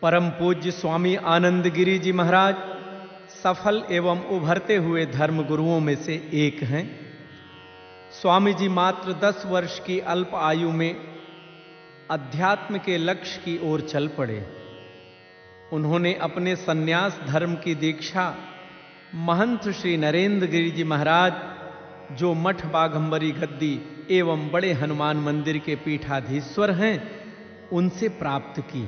परम पूज्य स्वामी आनंद गिरी जी महाराज सफल एवं उभरते हुए धर्म गुरुओं में से एक हैं। स्वामी जी मात्र 10 वर्ष की अल्प आयु में अध्यात्म के लक्ष्य की ओर चल पड़े। उन्होंने अपने सन्यास धर्म की दीक्षा महंत श्री नरेंद्र गिरी जी महाराज, जो मठ बाघंबरी गद्दी एवं बड़े हनुमान मंदिर के पीठाधीश्वर हैं, उनसे प्राप्त की।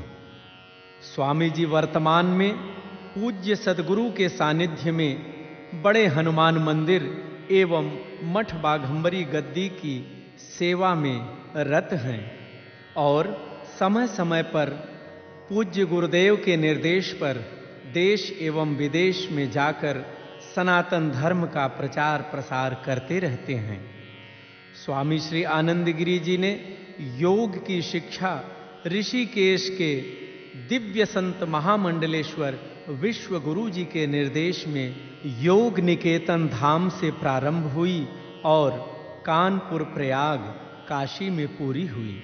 स्वामी जी वर्तमान में पूज्य सद्गुरु के सानिध्य में बड़े हनुमान मंदिर एवं मठ बाघंबरी गद्दी की सेवा में रत हैं और समय समय पर पूज्य गुरुदेव के निर्देश पर देश एवं विदेश में जाकर सनातन धर्म का प्रचार प्रसार करते रहते हैं। स्वामी श्री आनंद गिरी जी ने योग की शिक्षा ऋषिकेश के दिव्य संत महामंडलेश्वर विश्व गुरु जी के निर्देश में योग निकेतन धाम से प्रारंभ हुई और कानपुर प्रयाग काशी में पूरी हुई।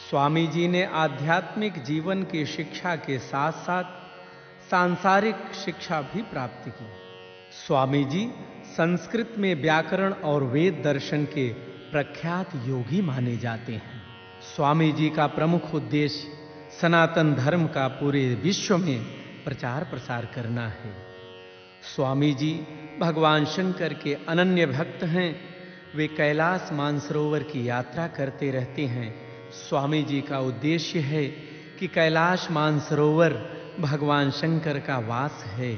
स्वामी जी ने आध्यात्मिक जीवन की शिक्षा के साथ साथ सांसारिक शिक्षा भी प्राप्त की। स्वामी जी संस्कृत में व्याकरण और वेद दर्शन के प्रख्यात योगी माने जाते हैं। स्वामी जी का प्रमुख उद्देश्य सनातन धर्म का पूरे विश्व में प्रचार प्रसार करना है। स्वामी जी भगवान शंकर के अनन्य भक्त हैं। वे कैलाश मानसरोवर की यात्रा करते रहते हैं। स्वामी जी का उद्देश्य है कि कैलाश मानसरोवर भगवान शंकर का वास है।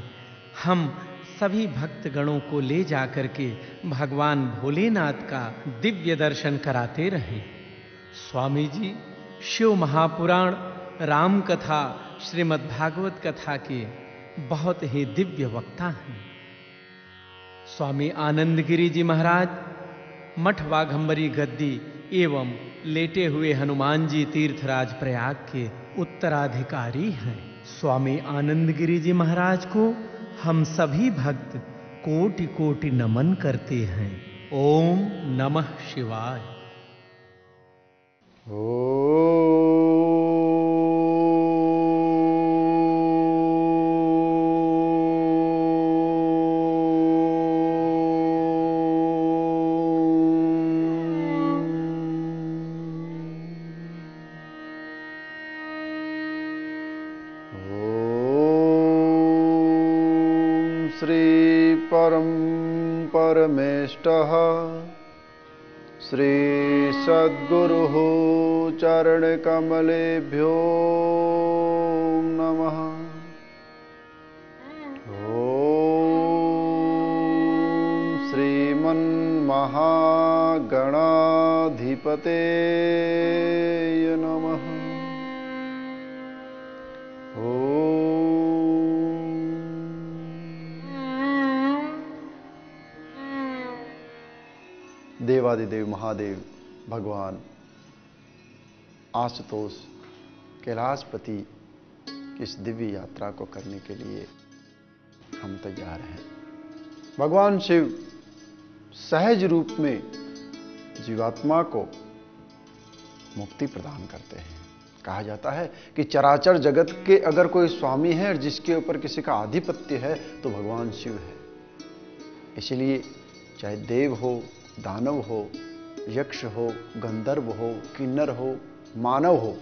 हम सभी भक्तगणों को ले जाकर के भगवान भोलेनाथ का दिव्य दर्शन कराते रहे। स्वामी जी शिव महापुराण, राम कथा, श्रीमद् भागवत कथा के बहुत ही दिव्य वक्ता हैं। स्वामी आनंद गिरी जी महाराज मठ बाघंबरी गद्दी एवं लेटे हुए हनुमान जी तीर्थराज प्रयाग के उत्तराधिकारी हैं। स्वामी आनंद गिरी जी महाराज को हम सभी भक्त कोटि कोटि नमन करते हैं। ओम नमः शिवाय। परमेष्टः श्री सद्गुरुः चरणकमलेभ्यो नमः। ॐ श्रीमन्महागणाधिपते नमः। देवादिदेव महादेव भगवान आशुतोष कैलाशपति की इस दिव्य यात्रा को करने के लिए हम तैयार हैं। भगवान शिव सहज रूप में जीवात्मा को मुक्ति प्रदान करते हैं। कहा जाता है कि चराचर जगत के अगर कोई स्वामी है और जिसके ऊपर किसी का आधिपत्य है तो भगवान शिव है। इसलिए चाहे देव हो, दानव हो, यक्ष हो, गंधर्व हो, किन्नर हो, मानव हो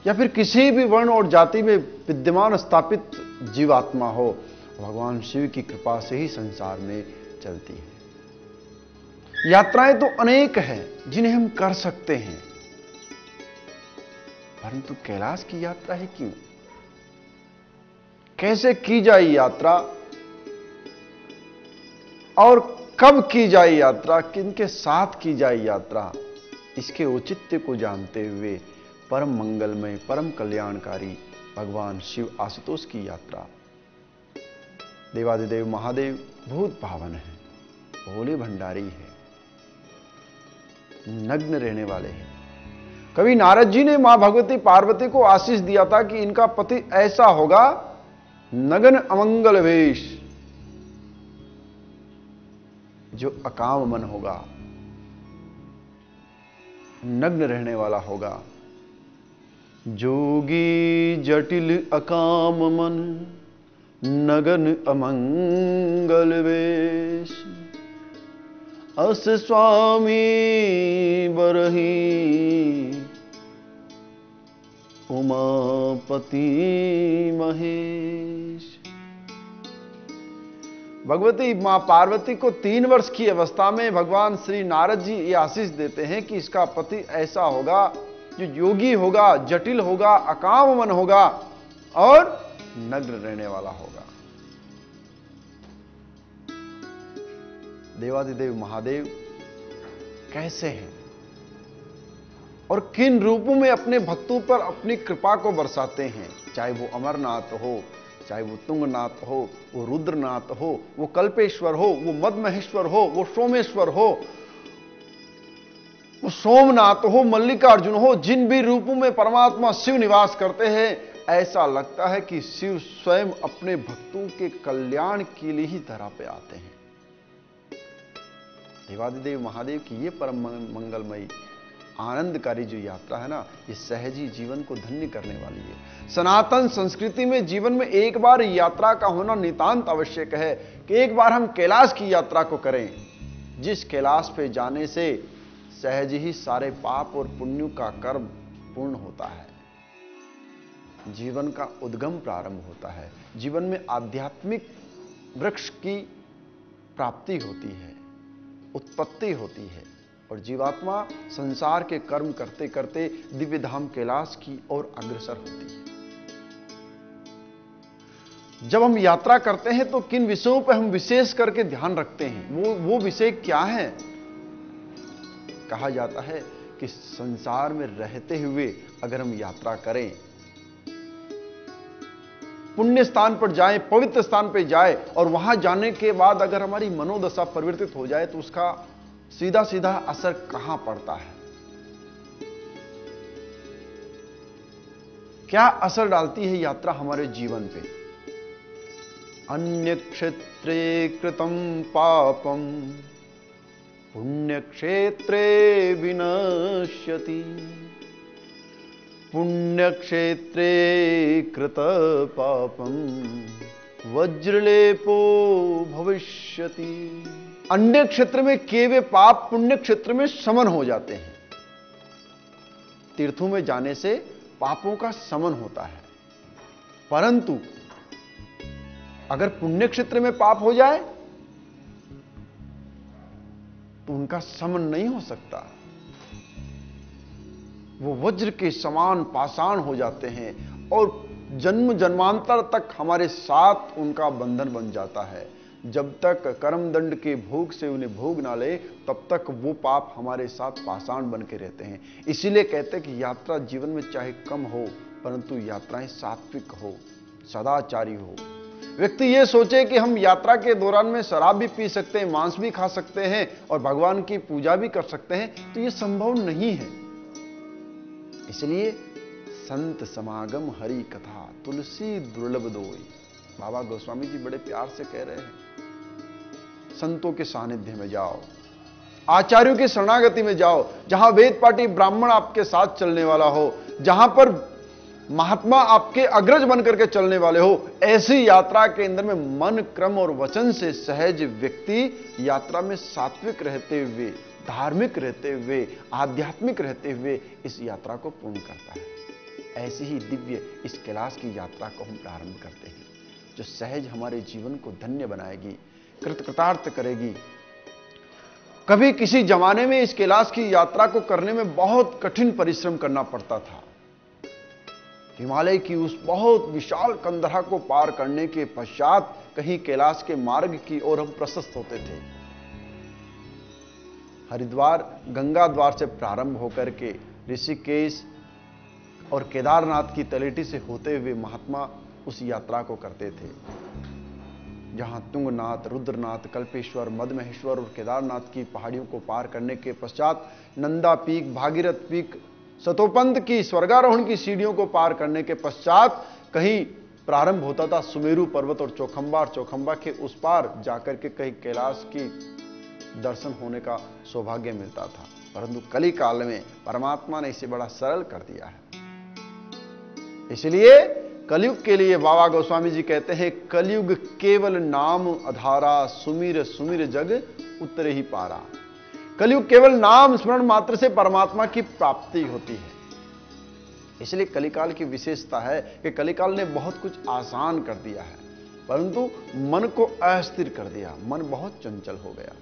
या फिर किसी भी वर्ण और जाति में विद्यमान स्थापित जीवात्मा हो, भगवान शिव की कृपा से ही संसार में चलती है। यात्राएं तो अनेक हैं जिन्हें हम कर सकते हैं, परंतु कैलाश की यात्रा ही क्यों? कैसे की जाए यात्रा और कब की जाए यात्रा, किनके साथ की जाए यात्रा, इसके औचित्य को जानते हुए परम मंगलमय, परम कल्याणकारी भगवान शिव आशुतोष की यात्रा देवादिदेव महादेव भूत पावन है, भोले भंडारी है, नग्न रहने वाले हैं। कवि नारद जी ने मां भगवती पार्वती को आशीष दिया था कि इनका पति ऐसा होगा नग्न अमंगल वेश, जो अकाम मन होगा, नग्न रहने वाला होगा, जोगी जटिल अकाम मन, नगन अमंगल वेश। अस स्वामी बरही, उमापति महेश। भगवती मां पार्वती को 3 वर्ष की अवस्था में भगवान श्री नारद जी ये आशीष देते हैं कि इसका पति ऐसा होगा जो योगी होगा, जटिल होगा, अकाम मन होगा और नग्न रहने वाला होगा। देवादिदेव महादेव कैसे हैं और किन रूपों में अपने भक्तों पर अपनी कृपा को बरसाते हैं, चाहे वो अमरनाथ हो, चाहे वो तुंगनाथ हो, वो रुद्रनाथ हो, वो कल्पेश्वर हो, वो मदमहेश्वर हो, वो सोमेश्वर हो, वो सोमनाथ हो, मल्लिकार्जुन हो। जिन भी रूपों में परमात्मा शिव निवास करते हैं, ऐसा लगता है कि शिव स्वयं अपने भक्तों के कल्याण के लिए ही धरा पे आते हैं। देवादिदेव महादेव की ये परम मंगलमयी आनंदकारी जो यात्रा है ना, ये सहजी जीवन को धन्य करने वाली है। सनातन संस्कृति में जीवन में एक बार यात्रा का होना नितांत आवश्यक है कि एक बार हम कैलाश की यात्रा को करें, जिस कैलाश पे जाने से सहज ही सारे पाप और पुण्य का कर्म पूर्ण होता है, जीवन का उद्गम प्रारंभ होता है, जीवन में आध्यात्मिक वृक्ष की प्राप्ति होती है, उत्पत्ति होती है और जीवात्मा संसार के कर्म करते करते दिव्य धाम कैलाश की ओर अग्रसर होती है। जब हम यात्रा करते हैं तो किन विषयों पर हम विशेष करके ध्यान रखते हैं, वो विषय क्या है? कहा जाता है कि संसार में रहते हुए अगर हम यात्रा करें, पुण्य स्थान पर जाएं, पवित्र स्थान पर जाए और वहां जाने के बाद अगर हमारी मनोदशा परिवर्तित हो जाए तो उसका सीधा सीधा असर कहां पड़ता है, क्या असर डालती है यात्रा हमारे जीवन पे? अन्य क्षेत्रे कृतं पापम पुण्य क्षेत्रे विनश्यति, पुण्य क्षेत्रे कृत पापम वज्रलेपो भविष्यति। अन्य क्षेत्र में किए हुए पाप पुण्य क्षेत्र में समन हो जाते हैं। तीर्थों में जाने से पापों का समन होता है, परंतु अगर पुण्य क्षेत्र में पाप हो जाए तो उनका समन नहीं हो सकता, वो वज्र के समान पाषाण हो जाते हैं और जन्म जन्मांतर तक हमारे साथ उनका बंधन बन जाता है। जब तक कर्मदंड के भोग से उन्हें भोग ना ले तब तक वो पाप हमारे साथ पाषाण बन के रहते हैं। इसीलिए कहते हैं कि यात्रा जीवन में चाहे कम हो परंतु यात्राएं सात्विक हो, सदाचारी हो। व्यक्ति ये सोचे कि हम यात्रा के दौरान में शराब भी पी सकते हैं, मांस भी खा सकते हैं और भगवान की पूजा भी कर सकते हैं, तो ये संभव नहीं है। इसलिए संत समागम हरि कथा तुलसी दुर्लभ दोई, बाबा गोस्वामी जी बड़े प्यार से कह रहे हैं, संतों के सानिध्य में जाओ, आचार्यों की शरणागति में जाओ, जहां वेद पाठी ब्राह्मण आपके साथ चलने वाला हो, जहां पर महात्मा आपके अग्रज बनकर के चलने वाले हो। ऐसी यात्रा के अंदर में मन, क्रम और वचन से सहज व्यक्ति यात्रा में सात्विक रहते हुए, धार्मिक रहते हुए, आध्यात्मिक रहते हुए इस यात्रा को पूर्ण करता है। ऐसी ही दिव्य इस कैलाश की यात्रा को हम प्रारंभ करते हैं, जो सहज हमारे जीवन को धन्य बनाएगी, कृतकृतार्थ करेगी। कभी किसी जमाने में इस कैलाश की यात्रा को करने में बहुत कठिन परिश्रम करना पड़ता था। हिमालय की उस बहुत विशाल कंदरा को पार करने के पश्चात कहीं कैलाश के मार्ग की ओर हम प्रशस्त होते थे। हरिद्वार गंगा द्वार से प्रारंभ होकर के ऋषिकेश और केदारनाथ की तलेटी से होते हुए महात्मा उस यात्रा को करते थे, जहां तुंगनाथ, रुद्रनाथ, कल्पेश्वर, मदमहेश्वर और केदारनाथ की पहाड़ियों को पार करने के पश्चात नंदा पीक, भागीरथ पीक, सतोपंत की स्वर्गारोहण की सीढ़ियों को पार करने के पश्चात कहीं प्रारंभ होता था सुमेरु पर्वत और चौखंबा के उस पार जाकर के कहीं कैलाश की दर्शन होने का सौभाग्य मिलता था। परंतु कली काल में परमात्मा ने इसे बड़ा सरल कर दिया है। इसलिए कलयुग के लिए बाबा गोस्वामी जी कहते हैं, कलयुग केवल नाम अधारा, सुमिर सुमिर जग उतरे ही पारा। कलयुग केवल नाम स्मरण मात्र से परमात्मा की प्राप्ति होती है। इसलिए कलिकाल की विशेषता है कि कलिकाल ने बहुत कुछ आसान कर दिया है, परंतु मन को अस्थिर कर दिया, मन बहुत चंचल हो गया।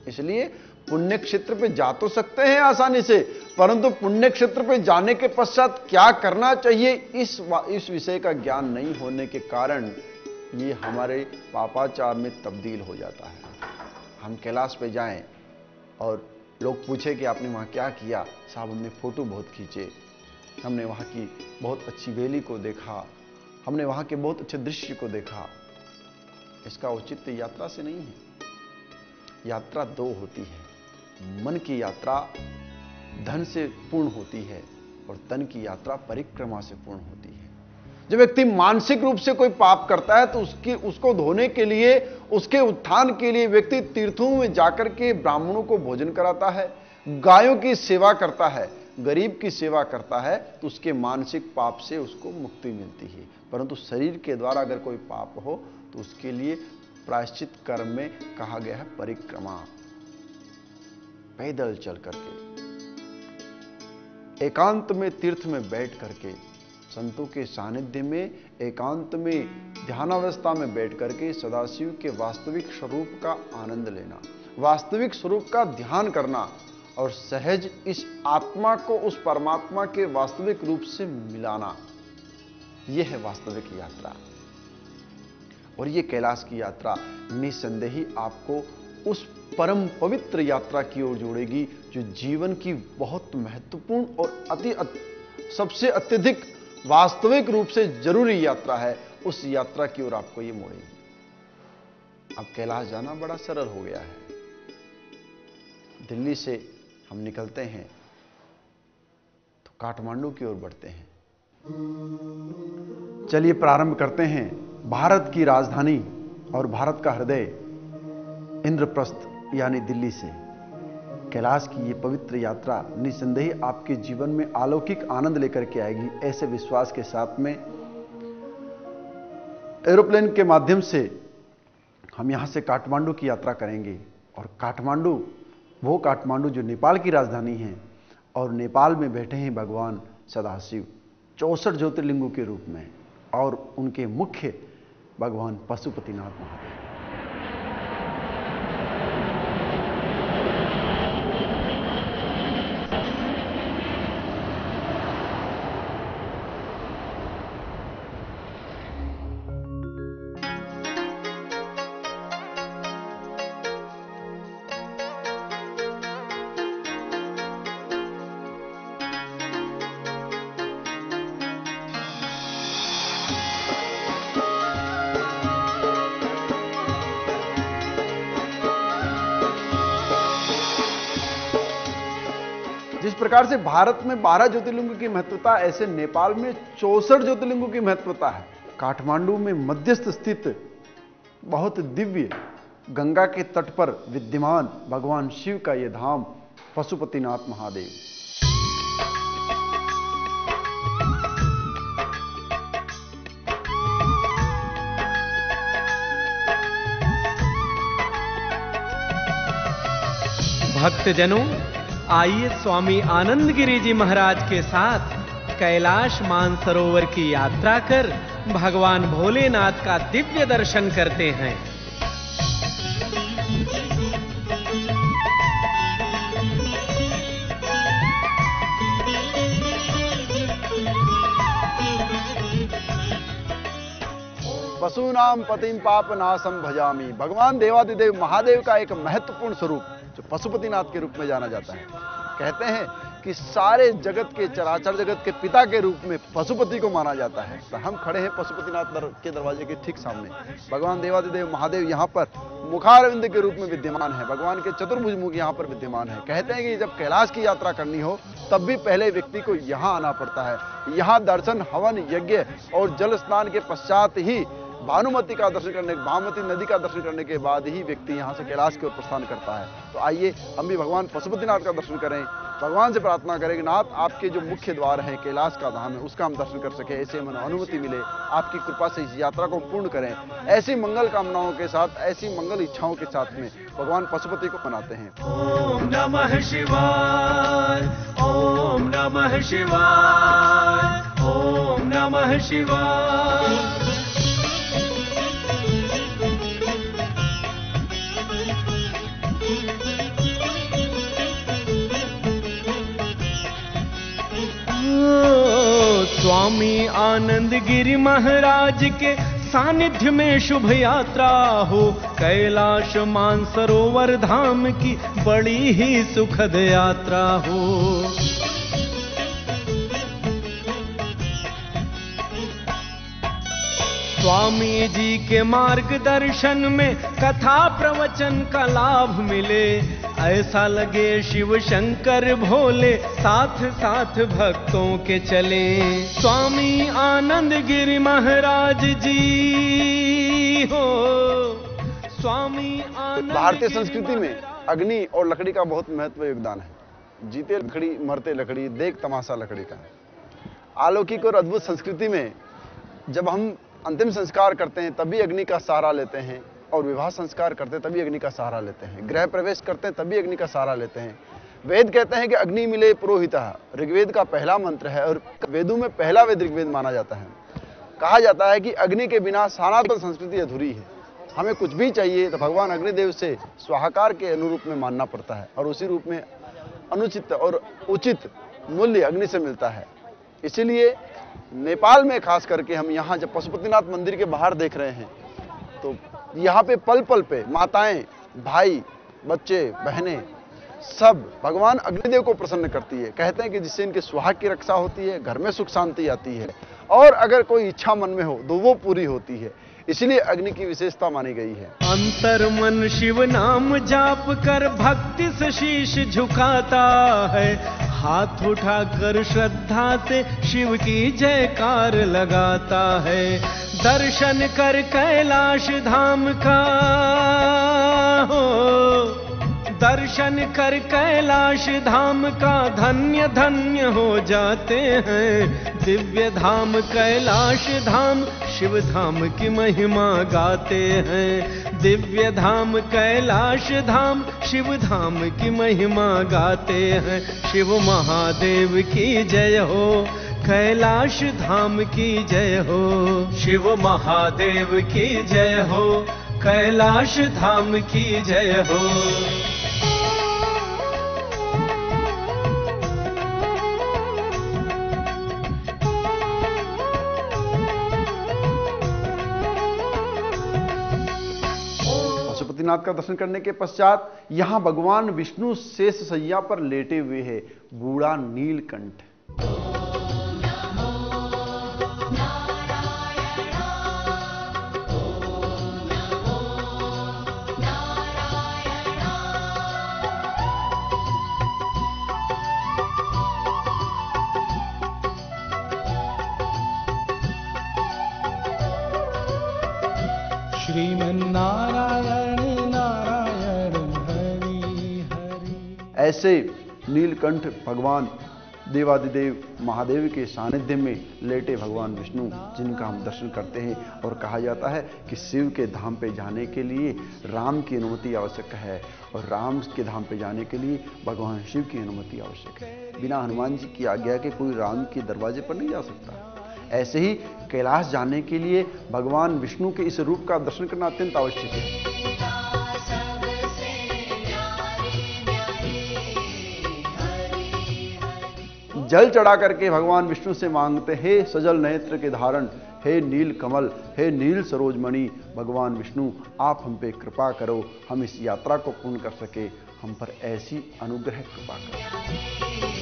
इसलिए पुण्य क्षेत्र पे जा तो सकते हैं आसानी से, परंतु पुण्य क्षेत्र पे जाने के पश्चात क्या करना चाहिए इस विषय का ज्ञान नहीं होने के कारण ये हमारे पापाचार में तब्दील हो जाता है। हम कैलाश पे जाएं और लोग पूछे कि आपने वहां क्या किया, साहब हमने फोटो बहुत खींचे, हमने वहां की बहुत अच्छी वैली को देखा, हमने वहां के बहुत अच्छे दृश्य को देखा। इसका औचित्य यात्रा से नहीं है। यात्रा दो होती है, मन की यात्रा धन से पूर्ण होती है और तन की यात्रा परिक्रमा से पूर्ण होती है। जब व्यक्ति मानसिक रूप से कोई पाप करता है तो उसको धोने के लिए, उसके उत्थान के लिए व्यक्ति तीर्थों में जाकर के ब्राह्मणों को भोजन कराता है, गायों की सेवा करता है, गरीब की सेवा करता है, तो उसके मानसिक पाप से उसको मुक्ति मिलती है। परंतु शरीर के द्वारा अगर कोई पाप हो तो उसके लिए प्रायश्चित कर्म में कहा गया है परिक्रमा, पैदल चल करके, एकांत में तीर्थ में बैठ करके, संतों के सानिध्य में एकांत में ध्यानावस्था में बैठ करके सदाशिव के वास्तविक स्वरूप का आनंद लेना, वास्तविक स्वरूप का ध्यान करना और सहज इस आत्मा को उस परमात्मा के वास्तविक रूप से मिलाना, यह है वास्तविक यात्रा। और यह कैलाश की यात्रा निसंदेही आपको उस परम पवित्र यात्रा की ओर जोड़ेगी जो जीवन की बहुत महत्वपूर्ण और सबसे अत्यधिक वास्तविक रूप से जरूरी यात्रा है। उस यात्रा की ओर आपको यह मोड़ेगी। अब कैलाश जाना बड़ा सरल हो गया है। दिल्ली से हम निकलते हैं तो काठमांडू की ओर बढ़ते हैं। चलिए प्रारंभ करते हैं भारत की राजधानी और भारत का हृदय इंद्रप्रस्थ यानी दिल्ली से। कैलाश की ये पवित्र यात्रा निसंदेही आपके जीवन में अलौकिक आनंद लेकर के आएगी, ऐसे विश्वास के साथ में एरोप्लेन के माध्यम से हम यहां से काठमांडू की यात्रा करेंगे। और काठमांडू, वो काठमांडू जो नेपाल की राजधानी है, और नेपाल में बैठे हैं भगवान सदाशिव 64 ज्योतिर्लिंगों के रूप में, और उनके मुख्य भगवान पशुपतिनाथ महादेव। जिस प्रकार से भारत में 12 ज्योतिर्लिंगों की महत्वता, ऐसे नेपाल में 64 ज्योतिर्लिंगों की महत्वता है। काठमांडू में मध्यस्थ स्थित बहुत दिव्य गंगा के तट पर विद्यमान भगवान शिव का यह धाम पशुपतिनाथ महादेव। भक्तजनों, आइए स्वामी आनंद गिरी जी महाराज के साथ कैलाश मानसरोवर की यात्रा कर भगवान भोलेनाथ का दिव्य दर्शन करते हैं। पशूनाम पतिम पाप नाशम भजामी। भगवान देवादिदेव महादेव का एक महत्वपूर्ण स्वरूप जो पशुपतिनाथ के रूप में जाना जाता है। कहते हैं कि सारे जगत के, चराचर जगत के पिता के रूप में पशुपति को माना जाता है। तो हम खड़े हैं पशुपतिनाथ के दरवाजे के ठीक सामने। भगवान देवादिदेव महादेव यहाँ पर मुखारविंद के रूप में विद्यमान है। भगवान के चतुर्भुज मुख यहाँ पर विद्यमान है। कहते हैं कि जब कैलाश की यात्रा करनी हो तब भी पहले व्यक्ति को यहाँ आना पड़ता है। यहाँ दर्शन, हवन, यज्ञ और जल स्नान के पश्चात ही भानुमति का दर्शन करने, भानुमति नदी का दर्शन करने के बाद ही व्यक्ति यहाँ से कैलाश की ओर प्रस्थान करता है। तो आइए हम भी भगवान पशुपतिनाथ का दर्शन करें भगवान से प्रार्थना करें कि नाथ आपके जो मुख्य द्वार है, कैलाश का धाम है, उसका हम दर्शन कर सके, ऐसे हमें अनुमति मिले, आपकी कृपा से इस यात्रा को पूर्ण करें। ऐसी मंगल कामनाओं के साथ, ऐसी मंगल इच्छाओं के साथ में भगवान पशुपति को मनाते हैं। ओम नमः शिवाय, ओम नमः शिवाय, ओम नमः शिवाय। स्वामी आनंद गिरि महाराज के सानिध्य में शुभ यात्रा हो, कैलाश मानसरोवर धाम की बड़ी ही सुखद यात्रा हो। स्वामी जी के मार्गदर्शन में कथा प्रवचन का लाभ मिले, ऐसा लगे शिव शंकर भोले साथ साथ भक्तों के चले। स्वामी आनंद गिरि महाराज जी हो, स्वामी आनंद। भारतीय संस्कृति में अग्नि और लकड़ी का बहुत महत्व योगदान है। जीते लकड़ी, मरते लकड़ी, देख तमाशा लकड़ी का। अलौकिक और अद्भुत संस्कृति में जब हम अंतिम संस्कार करते हैं तभी अग्नि का सहारा लेते हैं, और विवाह संस्कार करते हैं तभी अग्नि का सहारा लेते हैं, गृह प्रवेश करते हैं तभी अग्नि का सहारा लेते हैं। वेद कहते हैं कि अग्नि मिले पुरोहितः, ऋग्वेद का पहला मंत्र है और वेदों में पहला वेद ऋग्वेद माना जाता है। कहा जाता है कि अग्नि के बिना सनातन संस्कृति अधूरी है। हमें कुछ भी चाहिए तो भगवान अग्निदेव से स्वाहाकार के अनुरूप में मानना पड़ता है, और उसी रूप में अनुचित और उचित मूल्य अग्नि से मिलता है। इसीलिए नेपाल में खास करके हम यहाँ जब पशुपतिनाथ मंदिर के बाहर देख रहे हैं तो यहाँ पे पल पल पे माताएं, भाई, बच्चे, बहनें सब भगवान अग्निदेव को प्रसन्न करती है। कहते हैं कि जिससे इनके सुहाग की रक्षा होती है, घर में सुख शांति आती है, और अगर कोई इच्छा मन में हो तो वो पूरी होती है। इसलिए अग्नि की विशेषता मानी गई है। अंतर मन शिव नाम जाप कर भक्ति से शीश झुकाता है, हाथ उठाकर श्रद्धा से शिव की जयकार लगाता है। दर्शन कर कैलाश धाम का हो, दर्शन कर कैलाश धाम का धन्य धन्य हो जाते हैं। दिव्य धाम कैलाश धाम शिव धाम की महिमा गाते हैं। दिव्य धाम कैलाश धाम शिव धाम की महिमा गाते हैं। शिव महादेव की जय हो, कैलाश धाम की जय हो। शिव महादेव की जय हो, कैलाश धाम की जय हो। पशुपतिनाथ का दर्शन करने के पश्चात यहां भगवान विष्णु शेष शैया पर लेटे हुए हैं, बूढ़ा नीलकंठ। श्रीमन्नारायण नारायण हरि हरि। ऐसे नीलकंठ भगवान देवादिदेव महादेव के सानिध्य में लेटे भगवान विष्णु, जिनका हम दर्शन करते हैं। और कहा जाता है कि शिव के धाम पे जाने के लिए राम की अनुमति आवश्यक है, और राम के धाम पे जाने के लिए भगवान शिव की अनुमति आवश्यक है। बिना हनुमान जी की आज्ञा के कोई राम के दरवाजे पर नहीं जा सकता। ऐसे ही कैलाश जाने के लिए भगवान विष्णु के इस रूप का दर्शन करना अत्यंत आवश्यक है। जल चढ़ा करके भगवान विष्णु से मांगते, हे सजल नेत्र के धारण, हे नील कमल, हे नील सरोजमणि, भगवान विष्णु आप हम पे कृपा करो, हम इस यात्रा को पूर्ण कर सके, हम पर ऐसी अनुग्रह कृपा करो।